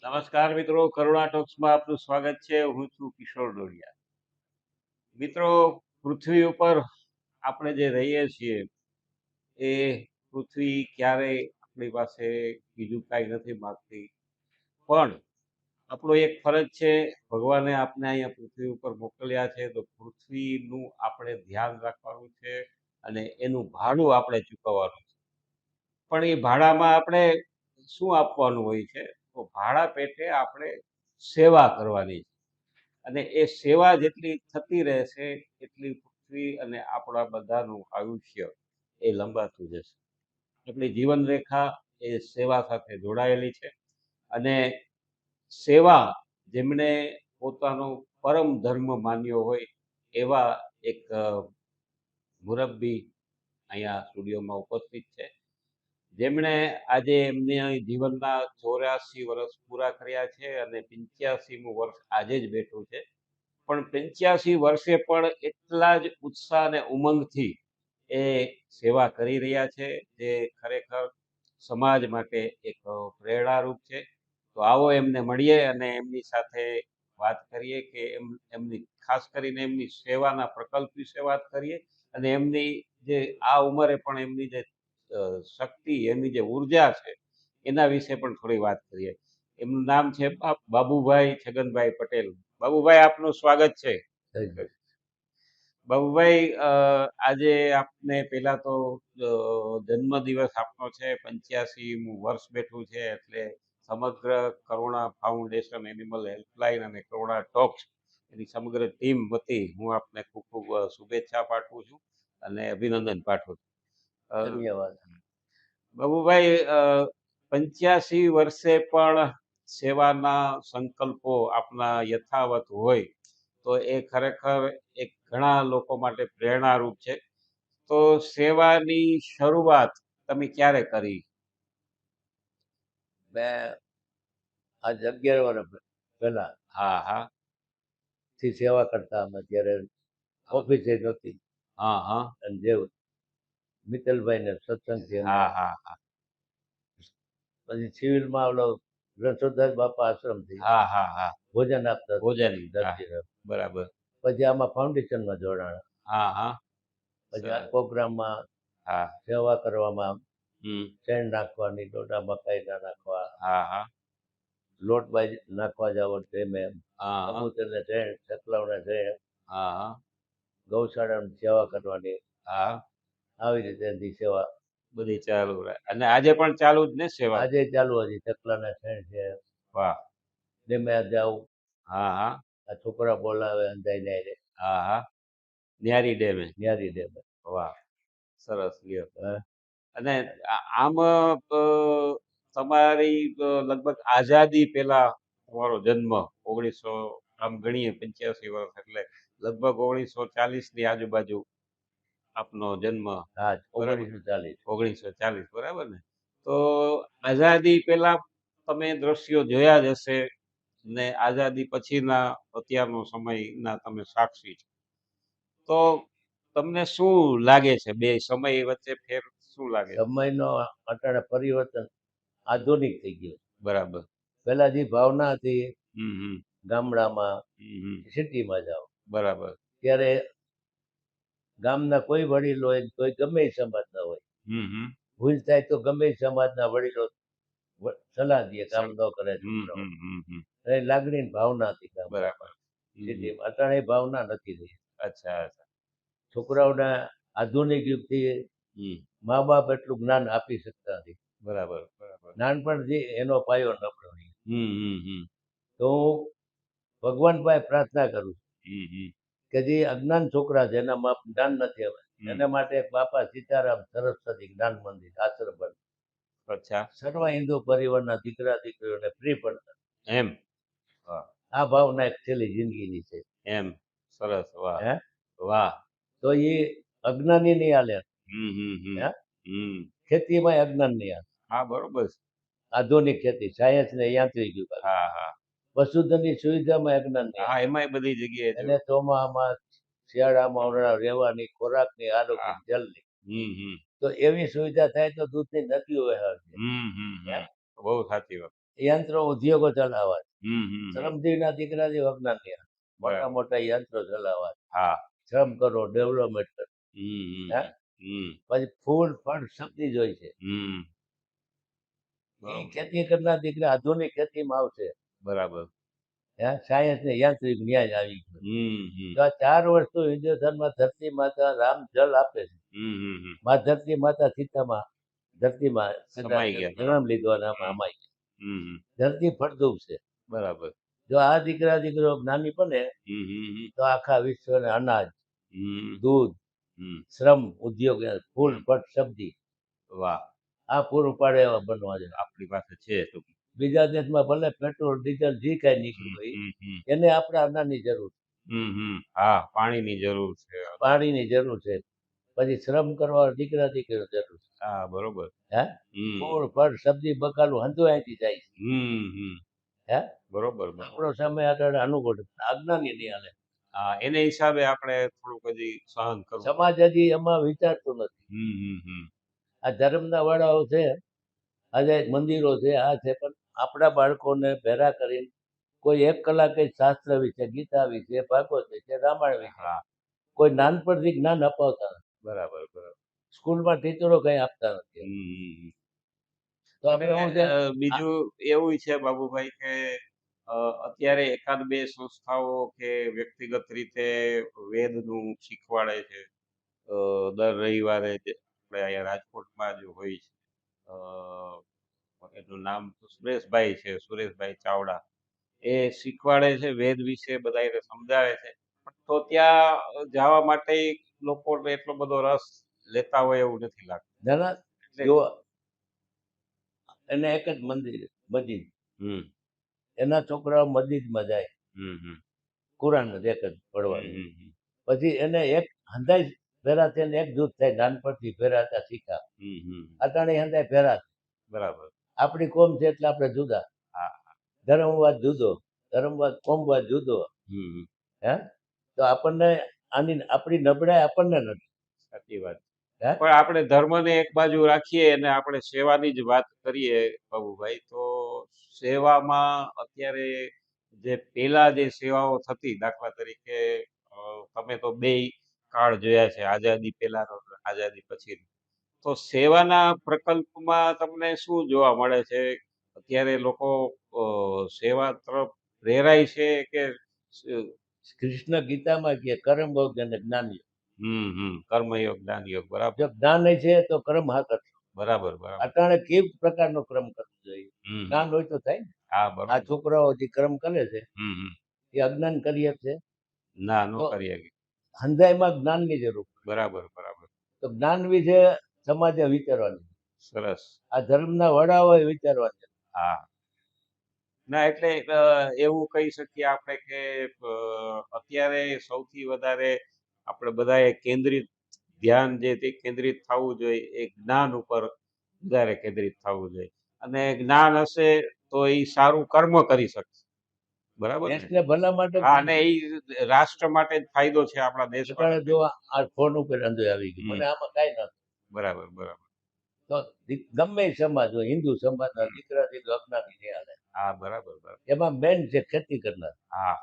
નમસ્કાર મિત્રો, કરુણા ટોક્સમાં આપનું સ્વાગત છે. હું છું કિશોર ડોડિયા. મિત્રો, પૃથ્વી ઉપર આપણે જે રહીએ છીએ એ પૃથ્વી ક્યારેય આપણી પાસે બીજું કાંઈ નથી માંગતી, પણ આપણો એક ફરજ છે. ભગવાને આપણે અહીંયા પૃથ્વી ઉપર મોકલ્યા છે તો પૃથ્વીનું આપણે ધ્યાન રાખવાનું છે અને એનું ભાડું આપણે ચૂકવવાનું છે. પણ એ ભાડામાં આપણે શું આપવાનું હોય છે? તો ભાડા પેટે આપણે સેવા કરવાની છે. અને એ સેવા જેટલી થતી રહેશે એટલી પૃથ્વી અને આપણા બધાનું આયુષ્ય એ લંબાતું જશે. આપણી જીવનરેખા એ સેવા સાથે જોડાયેલી છે. અને સેવા જેમણે પોતાનો પરમ ધર્મ માન્યો હોય એવા એક મુરબ્બી અહીંયા સ્ટુડિયોમાં ઉપસ્થિત છે, જેમણે આજે એમને જીવનના 84 વર્ષ પૂરા કર્યા છે અને 85મું વર્ષ આજે જ બેઠું છે. પણ 85 વર્ષે પણ એટલા જ ઉત્સાહ અને ઉમંગથી એ સેવા કરી રહ્યા છે, જે ખરેખર સમાજ માટે એક પ્રેરણારૂપ છે. તો આવો એમને મળીએ અને એમની સાથે વાત કરીએ કે એમની ખાસ કરીને એમની સેવાના પ્રકલ્પ વિશે વાત કરીએ અને એમની જે આ ઉંમરે પણ એમની જે શક્તિ, એમની જે ઉર્જા છે એના વિશે પણ થોડી વાત કરીએ. એમનું નામ છે બાબુભાઈ છગનભાઈ પટેલ. બાબુભાઈ, આપનું સ્વાગત છે. બાબુભાઈ, આજે આપને પહેલા તો જન્મદિવસ આપનો છે. 85મું વર્ષ બેઠું છે એટલે સમગ્ર કરુણા ફાઉન્ડેશન, એનિમલ હેલ્પલાઇન અને કરુણા ટોક્સ એની સમગ્ર ટીમ વતી હું આપને ખૂબ ખૂબ શુભેચ્છા પાઠવું છું અને અભિનંદન પાઠવું છું. ધન્યવાદ. બાબુભાઈ, 85 વર્ષે પણ સેવાના સંકલ્પો આપના યથાવત હોય તો એ ખરેખર એક ઘણા લોકો માટે પ્રેરણારૂપ છે. તો સેવાની શરૂઆત તમે ક્યારે કરી? મેં આજ 11 વર્ષ પહેલા હા હા થી સેવા કરતા અમે ત્યારે ઓફિસે નહોતી. હા હા અને જે મિત્તલભાઈ ને સત્સંગથી હા હા હા પછી સિવિલમાં ઓલો રણછોડદાસ બાપા આશ્રમથી હા હા હા ભોજન આપતા ભોજન, હા, દર્દીને. બરાબર. પછી આમાં ફાઉન્ડેશનમાં જોડાણા. હા હા પછી આ પ્રોગ્રામમાં હા સેવા કરવામાં હમ શેણ નાખવાની, ડોડા મકાઈના નાખવા, હા હા લોટ બાજી નાખવા જાવ મેં હા હા કબૂતરને શેણ, ચકલાઓને શેણ, હા હા ગૌશાળાની સેવા કરવાની, હા આવી રીતે એની સેવા બધી ચાલુ રહે અને આજે પણ ચાલુ જ ને સેવા? આજે ચાલુ હતી. ચકલાને શેણ છે, વાહ. ડેમે જાઉં, હા હા આ છોકરા બોલાવે અંજાઈ જાય હા હા ન્યારી ડેમે. ન્યારી ડેમે. વાહ, સરસ લ્યો. હા. અને આમ તમારી લગભગ આઝાદી પહેલા તમારો જન્મ 1900, આમ ગણીએ 85 વર્ષ એટલે લગભગ 1940ની આજુબાજુ આપનો જન્મ. હા, બરાબર, 1940. 1940, બરાબર ને? તો આઝાદી પહેલા તમે દ્રશ્યો જોયા જ હશે ને આઝાદી પછીના અત્યારનો સમયના તમે સાક્ષી છો. તો તમને શું લાગે છે, બે સમય વચ્ચે ફેર શું લાગે છે? સમયનો અટાણે પરિવર્તન આધુનિક થઈ ગયું. બરાબર. પહેલા જે ભાવના હતી હમ ગામડામાં, હમ સિટીમાં જાઓ બરાબર. ત્યારે ગામના કોઈ વડીલ હોય, કોઈ ગમે એ સમાજના હોય, હમ ભૂલ થાય તો ગમે એ સમાજના વડીલો સલાહ દે, કામ ન કરે છોકરાઓ. એ લાગણી ભાવના હતી બરાબર. ગામડામાં. સિટીમાં અટાણે એ ભાવના નથી રહી. અચ્છા અચ્છા. છોકરાઓને આધુનિક યુગથી મા બાપ એટલું જ્ઞાન આપી શકતા નથી. બરાબર બરાબર. નાનપણથી એનો પાયો નબળો રહ્યો. હમ તો હું ભગવાન પાસે પ્રાર્થના કરું છું કે જે અજ્ઞાન છોકરા છે, એના બાપ જ્ઞાન નથી હવે, એના માટે એક બાપા સીતારામ સરસ્વતી જ્ઞાન મંદિર આશ્રમ બને. અચ્છા. સર્વ હિન્દુ પરિવારના દીકરા દીકરીઓને ફ્રી પડતા. એમ? આ ભાવના એક છેલ્લી જિંદગીની છે. એમ? સરસ. વાહ હે, વાહ. તો એ અજ્ઞાની નહીં હાલે. હે, હમ ખેતીમાં અજ્ઞાન નહીં હાલે. હા, બરોબર. આધુનિક ખેતી, સાયન્સ ને યાંત્રિક યુગ. હા હા પશુધનની સુવિધામાં અજ્ઞાન નહીં. હા, એમાંય બધી જગ્યાએ એને ચોમામાં, શિયાળામાં રેવાની, ખોરાકની, આરોગ્ય, જલની. તો એવી સુવિધા થાય તો દૂધની નદીઓ વહેવાશે. બહુ સાચી વાત. યંત્રો ઉદ્યોગો ચલાવવા છે. હમ હમ હમ. શ્રમજીવીના દીકરાથી અજ્ઞાન મોટા બરાબર. મોટા યંત્રો ચલાવવા છે. હા. શ્રમ કરો, ડેવલપમેન્ટ કરો. હમ હમ હે હમ પછી ફૂલ ફળ શક્તિ જોઈ છે. હમ. એ બરાબર. ખેતી કરનાર દીકરા આધુનિક ખેતીમાં આવશે. બરાબર. હે સાયન્સ ને યાંત્રિક ન્યાય આવી ગયો. હમ હમ તો આ 4 વસ્તુ હિન્દુસ્તાનમાં ધરતી માતા રામ જલ આપે છે. હમ હમ હમ. માં ધરતી માતા સીતામાં ધરતીમાં સમાઈ ગયા. જન્મ લીધો અને આમાં હમ અમાઈ ગઈ. હમ હમ. ધરતી ફળદ્રુપ છે. બરાબર. જો આ દીકરો જ્ઞાની બને હમ હમ હમ તો આખા વિશ્વને અનાજ, હમ દૂધ, હમ. શ્રમ, ઉદ્યોગ, ફૂલ હમ. ફળ સબ્જી વાહ. આ પૂરું પાડે એવા બનવા છે. આપણી પાસે છે તો. બીજા દેશમાં ભલે પેટ્રોલ ડીઝલ જે કાંઈ હમ નીકળ્યું હોય હમ હમ એને આપણે અનાજની જરૂર છે, હમ હમ. હા, પાણીની જરૂર છે. પાણીની જરૂર છે, પછી શ્રમ કરવા દીકરીની જરૂર છે. હા, બરોબર. હે હમ ફૂલ ફળ સબ્જી બકાલું હંધું અહીંથી જાય છે. હમ હમ. હે બરોબર બરોબર. આપણો સમય આગળ અનુકૂળ અજ્ઞાની નહીં હાલે. હા, એને હિસાબે આપણે થોડુંક હજી સહન કરવું. સમાજ હજી એમાં વિચારતું નથી. હમ હમ હમ. આ ધર્મના વાળાઓ છે, આજે મંદિરો છે, આ છે, પણ આપણા બાળકોને ભેરા કરીને કોઈ 1 કલાકે શાસ્ત્ર વિશે, ગીતા વિશે, ભાગવત વિશે, રામાયણ વિશે હા, કોઈ નાનપણથી જ્ઞાન અપાવતા નથી. બરાબર બરાબર. સ્કૂલમાં ટીચરો કંઈ આપતા નથી. હમ હમ હમ. તો અને આપણે શું છે બીજું એવું છે બાબુભાઈ કે અત્યારે એકાદ બે સંસ્થાઓ કે વ્યક્તિગત રીતે વેદનું શીખવાડે છે. દર રવિવારે જે આપણે અહીંયા રાજકોટમાં જ હોય છે. એનું નામ તો સુરેશભાઈ ચાવડા. એ શીખવાડે છે, વેદ વિશે બધાયને સમજાવે છે. પણ તો ત્યાં જવા માટે લોકોને એટલો બધો રસ લેતા હોય એવું નથી લાગતું. નાના એટલે જો એને એક જ મંદિર મસ્જિદ, હમ એના છોકરાઓ મસ્જિદમાં જાય, હમ હમ કુરાન જ એક જ હમ પડવાનું. હમ હમ પછી એને એક હંધાઈ ભેરા થઈને એક જૂથ થાય, નાનપણથી ભેરા હતા શીખા, હમ હમ. અટાણે હંધાઈ ભેરા. બરાબર. આપણી કોમ છે એટલે આપણે જુદા, હા. ધર્મવાદ જુદો, ધર્મવાદ કોમવાદ જુદો. હમ હમ. હે તો આપણને આપણી નબળાઈ આપણને નથી. સાચી વાત. હે પણ આપણે ધર્મને એક બાજુ રાખીએ અને આપણે સેવાની જ વાત કરીએ બાબુભાઈ, તો સેવામાં અત્યારે જે પેલા જે સેવાઓ થતી, દાખલા તરીકે તમે તો બેય કાળ જોયા છે, આઝાદી પહેલાનો અને આઝાદી પછીનો. તો સેવાના પ્રકલ્પમાં તમને શું જોવા મળે છે? અત્યારે લોકો સેવા તરફ પ્રેરાય છે કે કૃષ્ણ ગીતામાં કે કર્મ યોગ અને જ્ઞાન યોગ. કર્મયોગ, જ્ઞાન યોગ. બરાબર જો જ્ઞાન છે તો કર્મ હા કરશો. બરાબર બરાબર. અટાણે કેવી પ્રકારનો ક્રમ કરવો જોઈએ? હમ જ્ઞાન હોય તો થાય ને. હા, આ બરોબર. છોકરાઓ જે ક્રમ કરે છે હમ. એ અજ્ઞાન કરીએ છે, ના, નો તો કરી શકે. હંધાઈમાં જ્ઞાનની જરૂર. બરાબર બરાબર. તો જ્ઞાન વિશે સમાજે વિચારવાની, સરસ. આ ધર્મના વડાઓએ વિચારવાની. હા. ના, એટલે એવું કહી શકીએ આપણે કે અત્યારે સૌથી વધારે આપણે બધાએ કેન્દ્રિત ધ્યાન જે તે કેન્દ્રિત થવું જોઈએ એ જ્ઞાન ઉપર વધારે કેન્દ્રિત થવું જોઈએ. અને જ્ઞાન હશે તો એ સારું કર્મ કરી શકશે. બરાબર ને? દેશને ભલા માટે હા, અને એ રાષ્ટ્ર માટે જ ફાયદો છે, આપણા દેશ માટે અટાણે જો આ ફોન ઉપર અંદર આવી ગયું, હમ. મને આમાં કાંઈ નથી. બરાબર બરાબર. તો ગમે એ સમાજ હોય, હિન્દુ સમાજના દીકરા અજ્ઞાની નહીં હાલે. હા, બરાબર બરાબર. એમાં મેન છે ખેતી કરનાર, હા.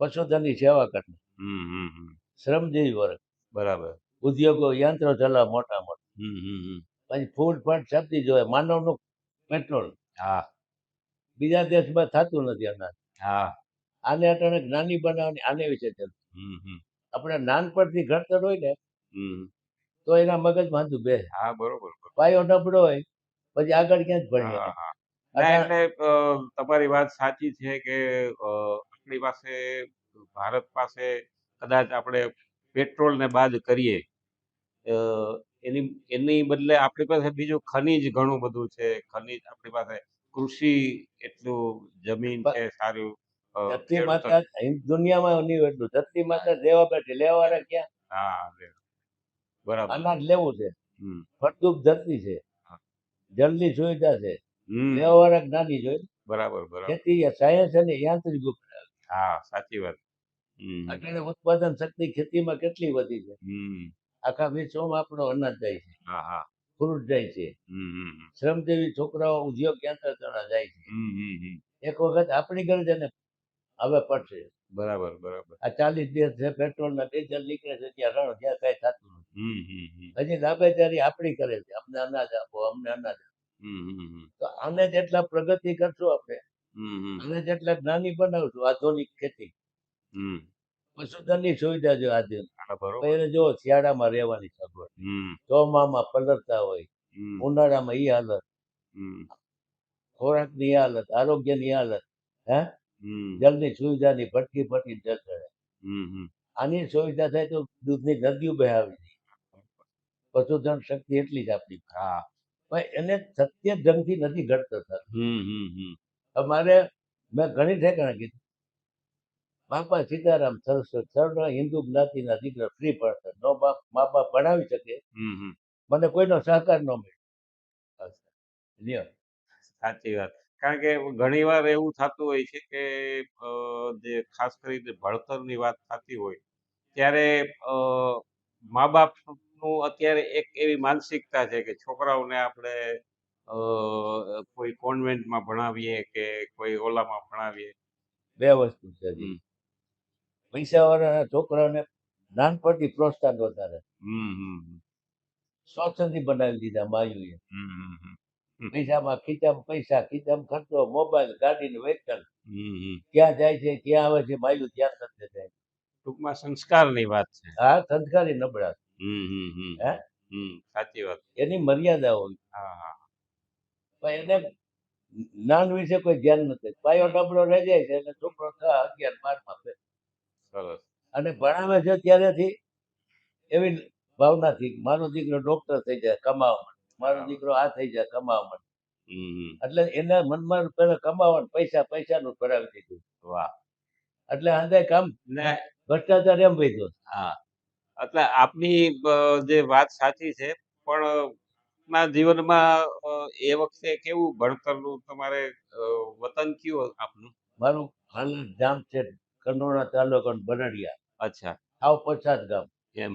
પશુધનની સેવા કરનાર, હમ. શ્રમજીવી વર્ગ, બરાબર. ઉદ્યોગો, યંત્રો ચલાવ મોટા મોટા, હમ. પછી ફૂડ ફળ સબ્જી જોઈએ, માનવનું પેટ્રોલ. હા. બીજા દેશમાં થતું નથી અનાજ. હા. આને અટાણે જ્ઞાની બનાવવાની આને વિશે છે. હમ. આપણે નાનપણથી ઘડતર હોય ને હમ. તો એના મગજમાં વાંધું બે. હા, બરોબર. પાયો નબળો હોય પછી આગળ ક્યાં જ ભણીએ હા નહીં. હા. ના, એટલે તમારી વાત સાચી છે કે આપણી પાસે ભારત પાસે કદાચ આપણે પેટ્રોલને બાદ કરીએ, અ, એની એની બદલે આપણી પાસે બીજું ખનીજ ઘણું બધું છે. ખનીજ આપણી પાસે, કૃષિ એટલું, જમીન છે સારું. ધરતી ખેડૂતો. માતા દુનિયામાં નહીં એટલું. ધરતી માતા દેવા બેઠી, લેવાના ક્યાં? હા, બરાબર. અનાજ લેવું છે, હમ. ફળદ્રુપ ધરતી છે, હા. જલની સુવિધા છે, હમ. લેવાવાળા જ્ઞાની જોઈએ. બરાબર બરાબર. ખેતી સાયન્સ અને યાંત્રિક ઉપકરણ. હા, સાચી વાત. હમ અત્યારે ઉત્પાદન શક્તિ ખેતીમાં કેટલી વધી છે. હમ. આખા વિશ્વમાં આપણો અનાજ જાય છે. હા હા. ફ્રૂટ જાય છે, શ્રમજીવી છોકરાઓ ઉદ્યોગ કેન્દ્ર તરફ જાય છે. એક વખત આપણી ઘરે છે ને હવે પડશે. બરાબર બરાબર. આ 40 દિવસ છે પેટ્રોલ ના ડીઝલ નીકળે છે ત્યાં રણ જ્યાં કઈ થતું નથી. હજી દાબેદારી આપણી કરે છે, અમને અનાજ આપો, અમને અનાજ આપો. તો આને જેટલા પ્રગતિ કરશું આપણે, આને જેટલા જ્ઞાની બનાવશું, આધુનિક ખેતી, પશુધનની સુવિધા જો આજે બરોબર. પહેલે જો શિયાળામાં રહેવાની સગવડ, ચોમામાં પલળતા હોય, ઉનાળામાં ઈ હાલત, ખોરાકની આ હાલત, આરોગ્યની આ હાલત, હે જલની સુવિધાની ભટકી ભટકી જલ ચડે. આની સુવિધા થાય તો દૂધની નદીઓ બહાવી દે. પશુધન શક્તિ એટલી જ આપણી પાસે. પણ એને સત્ય ઢંગથી નથી ઘડતો થતો. અમારે મેં ઘણી ઠેકાણે કીધું, બાપા સીતારામ સરસ્વત સર્વ હિન્દુ જ્ઞાતિના દીકરા ફ્રી ભણતર, નો બાપ મા બાપ ભણાવી શકે, મને કોઈનો સહકાર ન મળ્યો. લ્યો. સાચી વાત. કારણ કે ઘણી વાર એવું થતું હોય છે કે જે ખાસ કરીને ભણતરની વાત થતી હોય ત્યારે મા બાપનું અત્યારે એક એવી માનસિકતા છે કે છોકરાઓને આપણે કોઈ કોન્વેન્ટમાં ભણાવીએ કે કોઈ ઓલામાં ભણાવીએ. બે વસ્તુ છે હજી. પૈસાવાળાના છોકરાઓને નાનપણથી પ્રોત્સાહન વધારે, સ્વચ્છંદી બનાવી દીધા માયુએ. પૈસામાં ખીચામાં પૈસા, ખીચામાં ખર્ચો, મોબાઈલ, ગાડીનું વેચાણ, ક્યાં જાય છે ક્યાં આવે છે માયુ ધ્યાન નથી દેતા. ટૂંકમાં સંસ્કારની વાત છે. હા, સંસ્કારી નબળા. હે સાચી વાત. એની મર્યાદા હોય. હા હા. પણ એને જ્ઞાન વિશે કોઈ ધ્યાન નથી. પાયો નબળો રહી જાય છે એટલે છોકરો 6, 11, 12 માં સરસ. અને ભણાવે છે ત્યારેથી એવી ભાવનાથી મારો દીકરો ડોક્ટર થઈ જાય કમાવા માટે, મારો દીકરો આ થઈ જાય કમાવા માટે. એટલે એના મનમાં પેલા કમાવાનું પૈસાનું ભરાવી દીધું. વાહ. એટલે આંધે કામ ને ભ્રષ્ટાચાર એમ વધ્યો. હા, એટલે આપની જે વાત સાચી છે, પણ ના જીવનમાં એ વખતે કેવું ભણતરનું તમારે વતન કયું આપનું? મારું હાલ ગામ છે કંડોળા તાલુકો બરડિયા. અચ્છા. આવ પછાત ગામ એમ.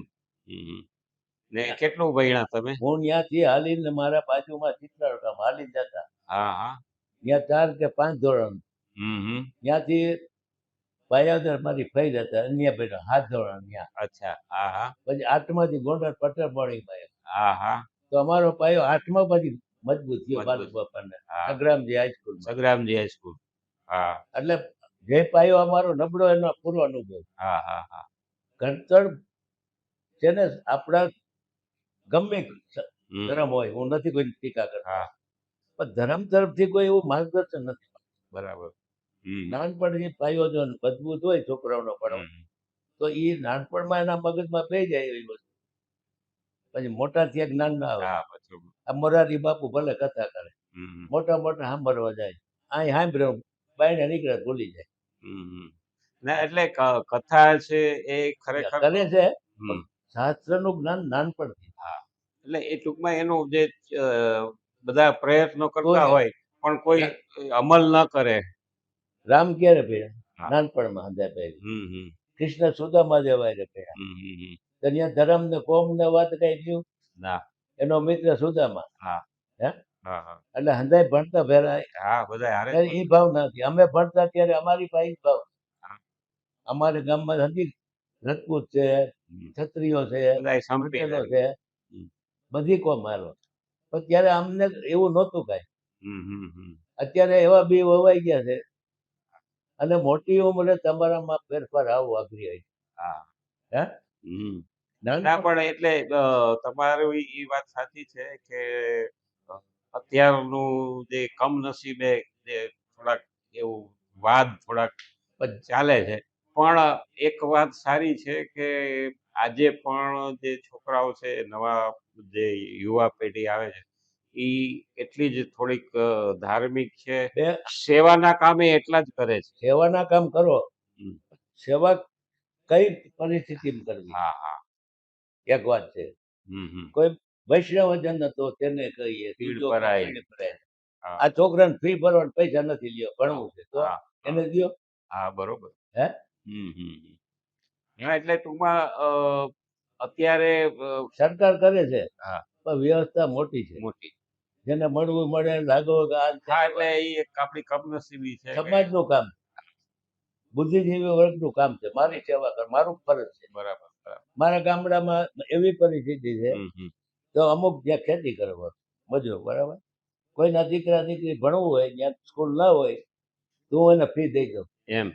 ને કેટલું ભણ્યા તમે? હું ત્યાંથી હાલીને મારા બાજુમાં ચિત્રાળ ગામ હાલીને જતા. હા હા. ત્યાં 4 કે 5 ધોરણ. ત્યાંથી પાયાદર મારી ફઈ હતા અન્ય બેટા 7 ધોરણ ત્યાં. અચ્છા. હા હા. પછી 8માંથી ગોંડલ પટેલ મોર્નિંગમાં. હા હા. તો અમારો પાયો 8માં પછી મજબૂત થયો બાજુ બાપાને. સંગ્રામજી હાઈસ્કૂલ. સંગ્રામજી હાઈસ્કૂલ. હા. એટલે જે પાયો અમારો નબળો એનો પૂરો અનુભવ. હા હા હા. ઘડતર છે ને આપણા ગમે ધર્મ હોય, હું નથી કોઈ ટીકા કરતો, પણ ધર્મ તરફથી કોઈ એવું માર્ગદર્શન નથી. બરાબર. નાનપણથી પાયો જો મજબૂત હોય છોકરાઓનો ભણો તો એ નાનપણમાં એના મગજમાં બેસી જાય એવી વસ્તુ. પછી મોટા થયા જ્ઞાન ના આવે. આ મોરારી બાપુ ભલે કથા કરે, મોટા મોટા સાંભળવા જાય, અહીં સાંભળ્યો બાયણે નીકળે ભૂલી જાય. ના એટલે કથા છે એ ખરેખર કરે છે શાસ્ત્રનું જ્ઞાન નાનપણથી. હા, એટલે એ ટૂંકમાં એનું જે બધા પ્રયત્નો કરતા હોય પણ કોઈ અમલ ન કરે. રામ ક્યારે ભેળા? નાનપણમાં હંધા પહેરી. કૃષ્ણ સુદામા જેવા રે ભેળા. તો ત્યાં ધર્મ ને કોમ ને વાત કઈ થયું ના. એનો મિત્ર સુદામા. હે એટલે હંધાય ભણતા ભેરા. હા, બધા એ ભાવ નથી. અમે ભણતા ત્યારે અમારી પાસે ભાવ. અમારે ગામમાં હજી રજપૂત છે, ક્ષત્રિયો છે, પટેલો છે, બધી કોમ હાલો. પણ ત્યારે અમને એવું નહોતું કઈ. અત્યારે એવા બી વવાઈ ગયા છે અને મોટી ઉંમરે તમારામાં ફેરફાર આવો અઘરી આવી. હે ના પણ એટલે તમારી એ વાત સાચી છે કે અત્યારનું જે કમનસીબે જે થોડાક એવું વાદ થોડાક ચાલે છે, પણ એક વાત સારી છે કે આજે પણ જે છોકરાઓ છે, નવા જે યુવા પેઢી આવે છે, એ એટલી જ થોડીક ધાર્મિક છે, સેવાના કામે એટલા જ કરે છે. સેવાના કામ કરો, સેવા કઈ પરિસ્થિતિમાં કરવી. હા હા, એક વાત છે. કોઈ વૈષ્ણવજન હતો તેને કહીએ આ છોકરાને ફી ભરવાના પૈસા નથી લ્યો, ભણવું છે તો એને દો. હા, બરોબર. હે હા, એટલે ટૂંકમાં અત્યારે સરકાર કરે છે, પણ વ્યવસ્થા મોટી છે, મોટી. જેને મળવું મળે, લાગો કે આ હા, એટલે એ એક આપણી કમનસીબી છે કે સમાજનું કામ, બુદ્ધિજીવી વર્ગનું કામ છે, મારી સેવા કર, મારું ફરજ છે. બરાબર, બરાબર. મારા ગામડામાં એવી પરિસ્થિતિ છે, હમ, હમ. તો અમુક જ્યાં ખેતી કરવા મજૂર, બરાબર, કોઈના દીકરા દીકરી ભણવું હોય, જ્યાં સ્કૂલ ના હોય, તો હું એને ફી દઈ દઉં. એમ.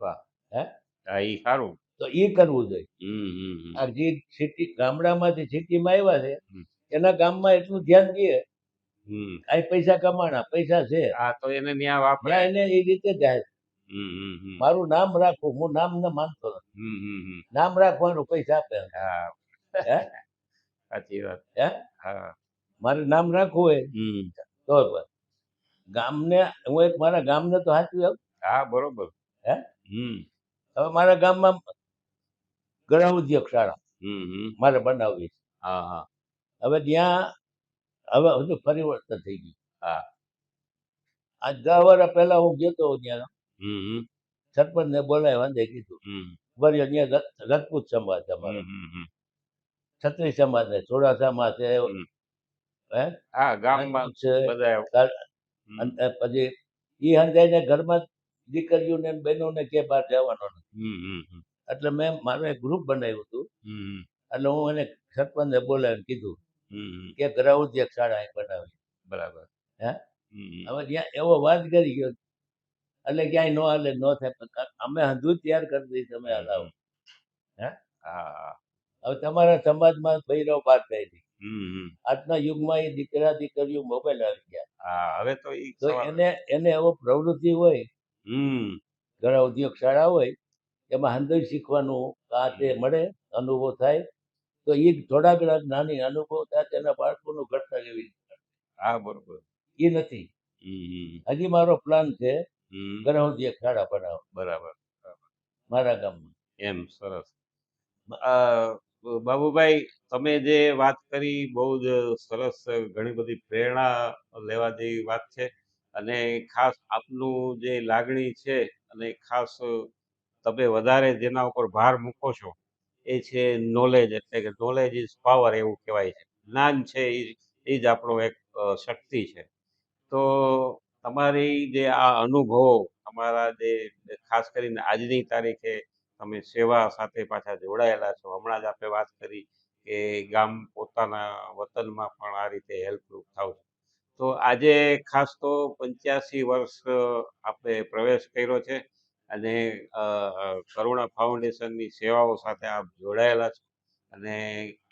વાહ. હે, હા, ઈ સારું. તો એ કરવું જોઈએ. હમ, હમ, હમ. આ જે સિટી ગામડામાંથી સિટીમાં આવ્યા છે, હમ. એના ગામમાં એટલું ધ્યાન દે, હમ. આ પૈસા કમાણા, પૈસા છે, હા, તો એને ન્યા વાપરે. ત્યાં એને એ રીતે જાય. હમ, હમ, હમ. મારું નામ રાખવું, હું નામ ને માનતો નથી. હમ, હમ, હમ. નામ રાખવાનું પૈસા આપે. હા, હે, સાચી વાત. હે, હા. મારે નામ રાખવું હોય હમ. તો બસ. ગામને હું એક મારા ગામને તો સાચું આવું. હા, બરોબર. હે, હમ. હવે મારા ગામમાં ગૃહ ઉદ્યોગ શાળા હમ, હમ. મારે બનાવવી છે. હા, હા. હવે ત્યાં હવે હજુ પરિવર્તન થઈ ગયું. હા. આજ 10 વર્ષ પહેલા હું ગયો તો ત્યાં હમ, હમ. સરપંચને બોલાય વાંધે કીધું, હમ. વર્ય ત્યાં રજપૂત સમાજ અમારો, હમ, હમ, હમ. ક્ષત્રિય સમાજ છે, ચોરાસામાં છે, હમ. હે, હા, ગામમાં રાજપૂત છે, બધા. હમ. અને પછી એ સમજાય ઘરમાં દીકરીઓને ને બહેનોને કે બહાર જવાનો નથી. હમ, હમ, હમ. એટલે મેં મારું એક ગ્રુપ બનાવ્યું હતું. હમ, એટલે હું એને સરપંચને બોલાવીને કીધું હમ. કે ગૃહ ઉદ્યોગ શાળા અહીં બનાવી. બરાબર. હે, હમ. હવે ત્યાં એવો વાત કરી ગયો, એટલે ક્યાંય નો હાલે નો થાય, પણ અમે હજુ તૈયાર કરી દઈ, તમે હલાવો. હે, હા. હવે તમારા સમાજમાં બૈરો બાદ થાય છે. હમ, હમ. આજના યુગમાં એ દીકરા દીકરીઓ મોબાઈલ આવી ગયા, હા, હવે તો ઈ તો સવાલ. એને એવો પ્રવૃત્તિ હોય, હમ. ઘણા ઉદ્યોગ શાળા હોય, એમાં હંધઈ શીખવાનું આ તે મળે, અનુભવ થાય, તો એ થોડા ઘણા નાની અનુભવ થાય, તેના બાળકોનું ઘડતર એવી હા, બરોબર. એ નથી. હમ. હજી મારો પ્લાન છે હમ. ગૃહ ઉદ્યોગ શાળા બનાવો બરાબર. મારા ગામમાં. એમ, સરસ. બાબુભાઈ, તમે જે વાત કરી બહુ જ સરસ, ઘણી બધી પ્રેરણા લેવા જેવી વાત છે. અને ખાસ આપનું જે લાગણી છે, અને ખાસ તમે વધારે જેના ઉપર ભાર મૂકો છો, એ છે નોલેજ. એટલે કે નોલેજ ઇઝ પાવર એવું કહેવાય છે. જ્ઞાન છે એ જ આપણો એક શક્તિ છે. તો તમારી જે આ અનુભવો, તમારા જે ખાસ કરીને આજની તારીખે તમે સેવા સાથે પાછા જોડાયેલા છો. હમણાં જ આપણે વાત કરી કે ગામ પોતાના વતનમાં પણ આ રીતે હેલ્પરૂપ થાવ છો. તો આજે ખાસ તો 85 વર્ષ આપણે પ્રવેશ કર્યો છે, અને કરુણા ફાઉન્ડેશનની સેવાઓ સાથે આપ જોડાયેલા છો, અને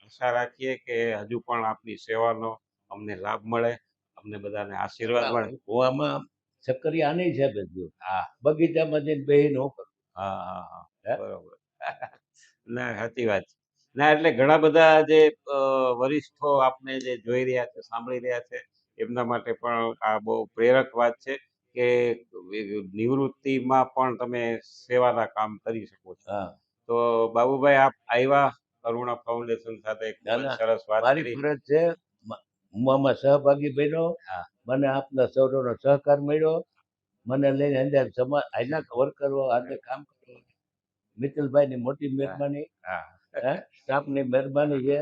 આશા રાખીએ કે હજુ પણ આપની સેવાનો અમને લાભ મળે, અમને બધાને આશીર્વાદ મળે. હું આમાં ચક્કરી આની છે બધું, હા, બગીચામાં જઈને બેહીને હું કરું. હા, હા, હા. હે? બરોબર. ના, સાચી વાત છે. ના, એટલે ઘણા બધા જે વરિષ્ઠો આપને જે જોઈ રહ્યા છે, સાંભળી રહ્યા છે, એમના માટે પણ આ બહુ પ્રેરક વાત છે કે નિવૃત્તિમાં પણ તમે સેવાના કામ કરી શકો છો. હા, તો બાબુભાઈ, આપ આવ્યા કરુણા ફાઉન્ડેશન સાથે, ખૂબ જ ના, સરસ વાત મારી કરી. ફરજ છે, હું આમાં સહભાગી બન્યો, હા. મને આપના સૌનો સહકાર મળ્યો, મને લઈને અંદર સમાજ આજના વર્કરો આજે કામ કરો, મિત્તલભાઈની મોટી મહેરબાની, હા. હે, સ્ટાફની મહેરબાની છે.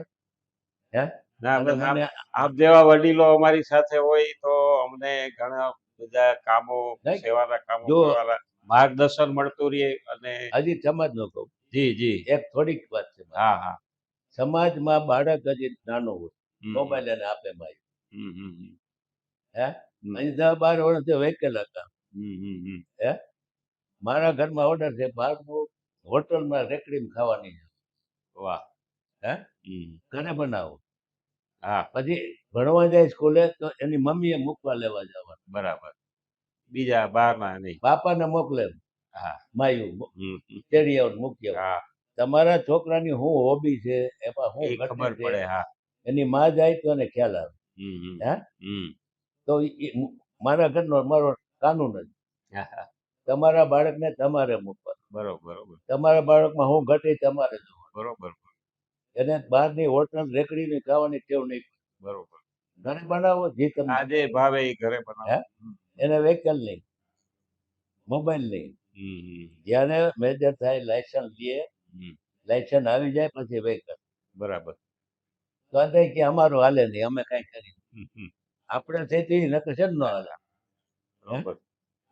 હે, ના, અને બસ મને આપ જેવા વડીલો અમારી સાથે હોય તો અમને ઘણા બધા કામો, નહીં, સેવાના કામો જો કરવાના માર્ગદર્શન મળતું રહે. અને હજી સમાજનો કહું, જી, જી. એક થોડીક વાત છે મારી. હા, હા. સમાજમાં બાળક હજી નાનો હોય, હમ, મોબાઈલ એને આપે મારી. હમ, હમ, હે, હમ. અહીં 10-12 વર્ષથી વેકેલ હતા. હમ, હમ, હમ. હે, મારા ઘરમાં ઓર્ડર છે, બહારનું હોટલમાં રેકડીમાં ખાવાની છે. વાહ. હે, હમ. ઘરે બનાવો. હા, પછી ભણવા જાય સ્કૂલે તો એની મમ્મીએ મૂકવા લેવા જવાનું. બરાબર. બીજા બહારના નહીં. બાપાને મોકલે, હા. માયું હમ, હમ. તેડી આવો ને મૂકી આવો. હા, તમારા છોકરાની શું હોબી છે, એમાં એ શું ઘટે ખબર છે, પડે. હા. એની માં જાય તો એને ખ્યાલ આવે. હમ, હમ. હે, હમ. તો મારા ઘરનો મારો કાનૂન જ, હા, હા. તમારા બાળકને તમારે મૂકવા, બરોબર, બરોબર, તમારા બાળકમાં શું ઘટે તમારે જોવાનું. બરોબર, એને બહારની હોટલ રેકડીની ખાવાની ટેવ નહીં. બરોબર. ઘરે બનાવો જે તમને, આજે ભાવે એ ઘરે હે, બનાવો. હમ, એને વેકલ નહીં, મોબાઈલ નહીં. હમ, હમ. જ્યારે મેજર થાય લાયસન્સ લે, હમ. લાયસન્સ આવી જાય પછી વેકલ. બરાબર. તો આ થાય કે અમારું હાલે નહીં, અમે કાંઈ કરી હમ, હમ. આપણે થઈ તો નકર છે જ ન હાલે. બરોબર.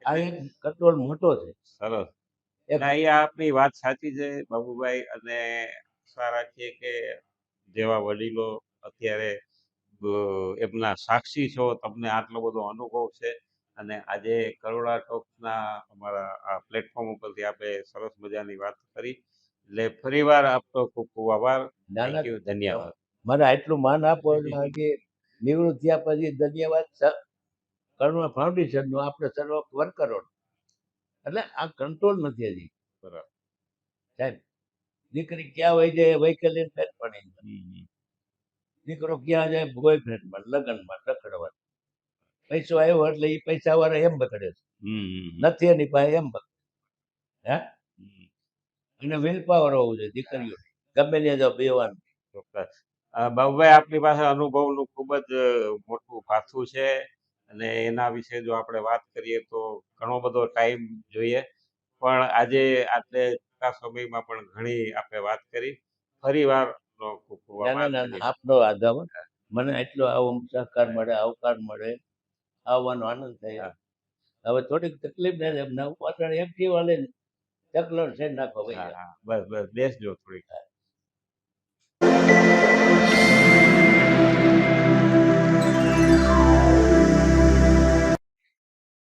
આ એટલે એક કંટ્રોલ મોટો છે. સરસ. એક ના, એ આપની વાત સાચી છે બાબુભાઈ, અને સારા છે કે જેવા વડીલો અત્યારે એમના સાક્ષી છો, તમને આટલો બધો અનુભવ છે, અને આજે કરુણા ટોક્સના અમારા આ પ્લેટફોર્મ ઉપરથી આપણે સરસ મજાની વાત કરી. એટલે ફરીવાર આપનો ખૂબ ખૂબ આભાર. થેન્ક નાના યુ, ધન્યવાદ. મને આટલું માન આપો એટલે આજે નિવૃત્ત થયા પછી ધન્યવાદ કરુણા ફાઉન્ડેશનનો, આપણે સર્વ વર્કરો. એટલે આ કંટ્રોલ નથી હજી બરાબર. સાહેબ. દીકરી ક્યાં વહી જાય વહીકલીને ફેર પડે, હમ, દીકરો ક્યાં જાય બોયફ્રેન્ડમાં લગ્નમાં રખડવા, પૈસો આવ્યો એટલે એ પૈસા વાળા એમ બગડે છે, હમ. નથી એની પાસે એમ બગડે. હે હમ. અને વિલ પાવર હોવું જોઈએ દીકરીઓ, ગમે ત્યાં જાઓ બેવાનું. ચોક્કસ. બાબુભાઈ, આપની પાસે અનુભવનું ખૂબ જ મોટું પાસું છે, અને એના વિશે જો આપણે વાત કરીએ તો ઘણો બધો ટાઈમ જોઈએ, પણ આજે આટલે ટૂંકા સમયમાં પણ ઘણી આપણે વાત કરી. ફરીવારનો ખૂબ ખૂબ ના ના આભાર. ના આપનો આધાર, મને એટલો આવો સહકાર મળે, આવકાર મળે, આવવાનો આનંદ થાય. હા, હવે થોડીક તકલીફ ને એમ ના પાછળ એમ કેવા લે ચકલો છે નાખો હા, ભાઈ. હા. બસ બસ બેસજો થોડીક.